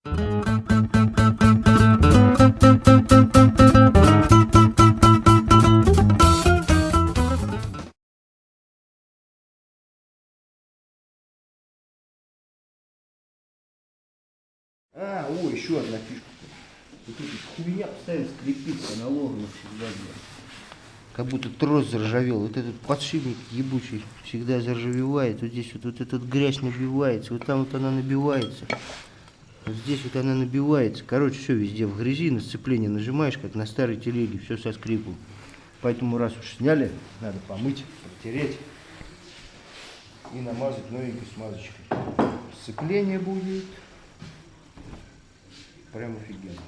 Ой, еще одна фишка. Вот эта хуйня постоянно скрипит, аналогно всегда, блядь. Как будто трос заржавел. Вот этот подшипник ебучий всегда заржавевает. Вот здесь вот эта грязь набивается. Вот там вот она набивается. Вот здесь вот она набивается. Короче, все везде в грязи, на сцепление нажимаешь, как на старой телеге, все со скрипом. Поэтому раз уж сняли, надо помыть, протереть и намазать новенькой смазочкой. Сцепление будет прям офигенно.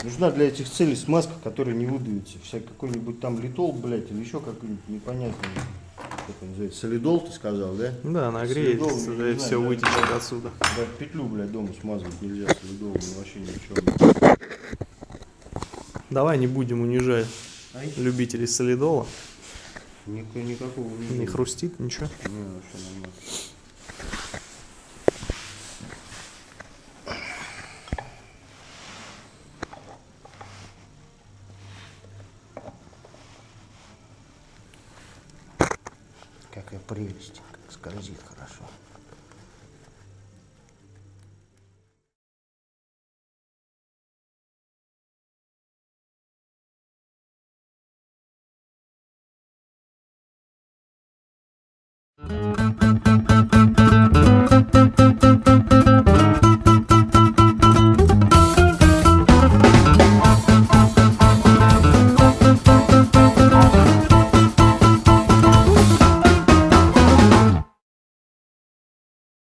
Нужна для этих целей смазка, которая не выдавится. Какой-нибудь там литол, блядь, или еще какой-нибудь непонятный, как он называется, солидол, ты сказал, да? Да, нагреется, да, и все вытечет отсюда. Да, петлю, блядь, дома смазывать нельзя солидолом, вообще ничего. Давай не будем унижать любителей солидола. Никакого не хрустит, ничего. Не, вообще нормально. Какая прелесть, как скользит хорошо.